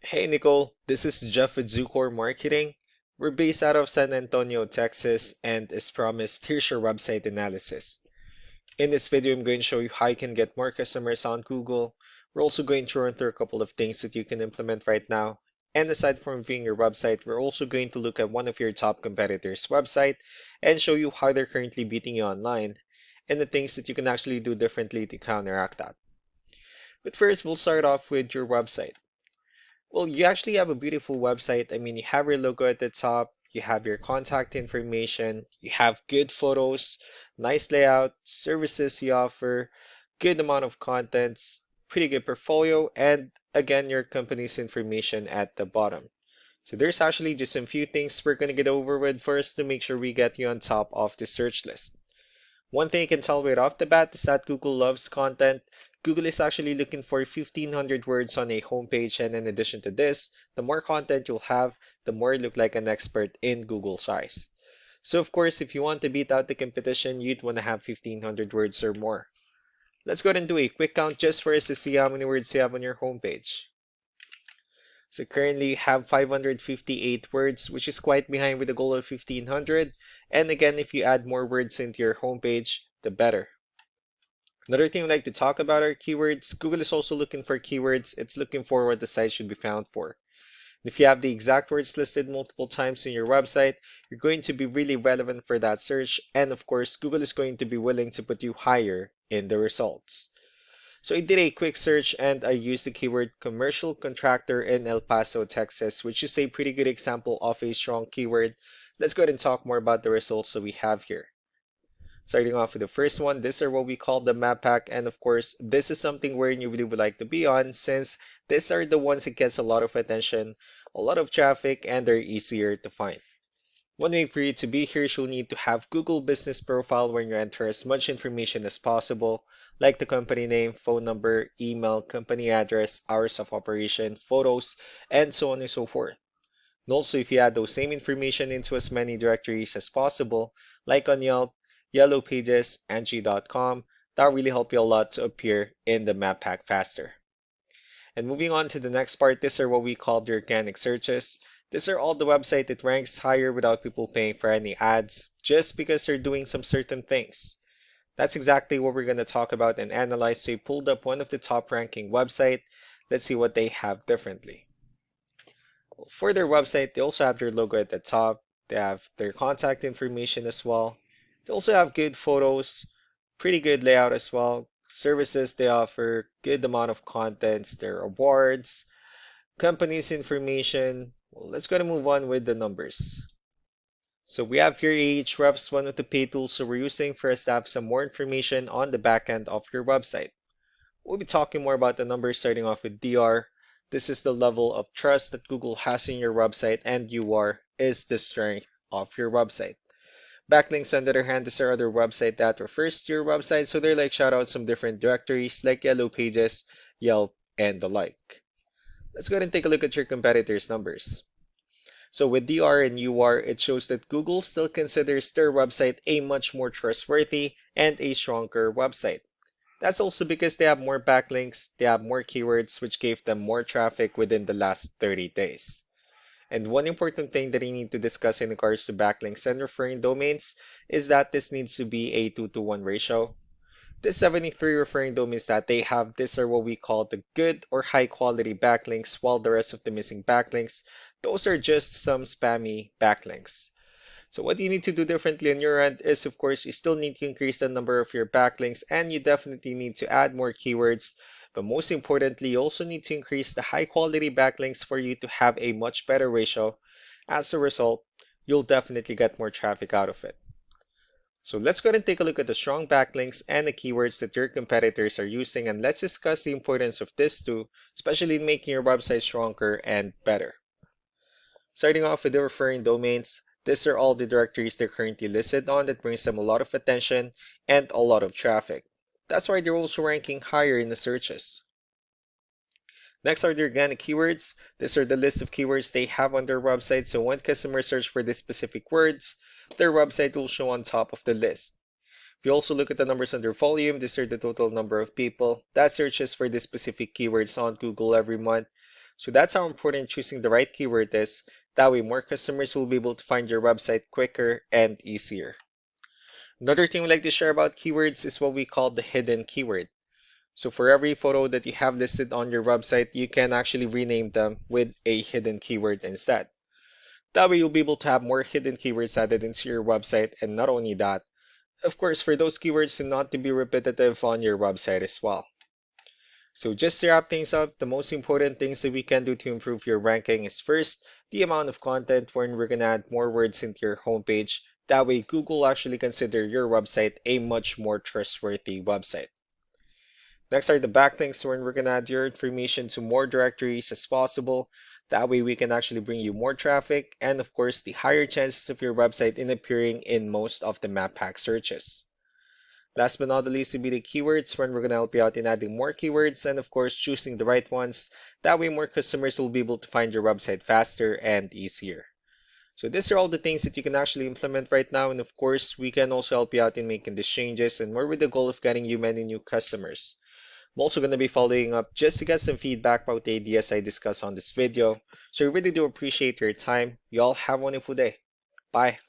Hey Nicole, this is Jeff with Zucor Marketing. We're based out of San Antonio, Texas, and as promised, here's your website analysis. In this video, I'm going to show you how you can get more customers on Google. We're also going to run through a couple of things that you can implement right now. And aside from viewing your website, we're also going to look at one of your top competitors' website and show you how they're currently beating you online and the things that you can actually do differently to counteract that. But first, we'll start off with your website. Well, you actually have a beautiful website. I mean, you have your logo at the top, you have your contact information, you have good photos, nice layout, services you offer, good amount of contents, pretty good portfolio, and again, your company's information at the bottom. So there's actually just some few things we're going to get over with first to make sure we get you on top of the search list. One thing you can tell right off the bat is that Google loves content. Google is actually looking for 1,500 words on a homepage, and in addition to this, the more content you'll have, the more you look like an expert in Google's eyes. So of course, if you want to beat out the competition, you'd want to have 1,500 words or more. Let's go ahead and do a quick count just for us to see how many words you have on your homepage. So currently you have 558 words, which is quite behind with the goal of 1,500. And again, if you add more words into your homepage, the better. Another thing I'd like to talk about are keywords. Google is also looking for keywords. It's looking for what the site should be found for. If you have the exact words listed multiple times in your website, you're going to be really relevant for that search. And of course, Google is going to be willing to put you higher in the results. So I did a quick search and I used the keyword commercial contractor in El Paso, Texas, which is a pretty good example of a strong keyword. Let's go ahead and talk more about the results that we have here. Starting off with the first one, these are what we call the map pack, and of course, this is something where you really would like to be on since these are the ones that gets a lot of attention, a lot of traffic, and they're easier to find. One way for you to be here is you'll need to have Google Business Profile where you enter as much information as possible, like the company name, phone number, email, company address, hours of operation, photos, and so on and so forth. And also, if you add those same information into as many directories as possible, like on Yelp, Yellow Pages, Angie.com, that really help you a lot to appear in the map pack faster. And moving on to the next part, these are what we call the organic searches. These are all the website that ranks higher without people paying for any ads, just because they're doing some certain things. That's exactly what we're going to talk about and analyze. So we pulled up one of the top ranking website. Let's see what they have differently. For their website, they also have their logo at the top. They have their contact information as well. They also have good photos, pretty good layout as well. Services they offer, good amount of contents, their awards, company's information. Well, let's go to move on with the numbers. So we have here Ahrefs, one of the paid tools that we're using for us to have some more information on the back end of your website. We'll be talking more about the numbers starting off with DR. This is the level of trust that Google has in your website, and UR is the strength of your website. Backlinks, on the other hand, is our other website that refers to your website, so they're like shoutouts from different directories like Yellow Pages, Yelp, and the like. Let's go ahead and take a look at your competitors' numbers. So with DR and UR, it shows that Google still considers their website a much more trustworthy and a stronger website. That's also because they have more backlinks, they have more keywords, which gave them more traffic within the last 30 days. And one important thing that you need to discuss in regards to backlinks and referring domains is that this needs to be a 2-to-1 ratio. The 73 referring domains that they have, these are what we call the good or high quality backlinks, while the rest of the missing backlinks, those are just some spammy backlinks. So what you need to do differently on your end is, of course, you still need to increase the number of your backlinks and you definitely need to add more keywords. But most importantly, you also need to increase the high quality backlinks for you to have a much better ratio. As a result, you'll definitely get more traffic out of it. So let's go ahead and take a look at the strong backlinks and the keywords that your competitors are using, and let's discuss the importance of this too, especially in making your website stronger and better. Starting off with the referring domains, these are all the directories they're currently listed on that brings them a lot of attention and a lot of traffic. That's why they're also ranking higher in the searches. Next are the organic keywords. These are the list of keywords they have on their website, so when customers search for these specific words, their website will show on top of the list. If you also look at the numbers under volume, these are the total number of people that searches for these specific keywords on Google every month. So that's how important choosing the right keyword is. That way, more customers will be able to find your website quicker and easier. Another thing we like to share about keywords is what we call the hidden keyword. So for every photo that you have listed on your website, you can actually rename them with a hidden keyword instead. That way, you'll be able to have more hidden keywords added into your website, and not only that, of course, for those keywords to not to be repetitive on your website as well. So just to wrap things up, the most important things that we can do to improve your ranking is first, the amount of content wherein we're gonna add more words into your homepage. That way, Google actually consider your website a much more trustworthy website. Next are the backlinks wherein we're gonna add your information to more directories as possible. That way we can actually bring you more traffic and of course the higher chances of your website in appearing in most of the map pack searches. Last but not the least will be the keywords when we're going to help you out in adding more keywords and of course choosing the right ones. That way more customers will be able to find your website faster and easier. So these are all the things that you can actually implement right now, and of course we can also help you out in making these changes and more with the goal of getting you many new customers. I'm also going to be following up just to get some feedback about the ideas I discussed on this video. So I really do appreciate your time. You all have a wonderful day. Bye.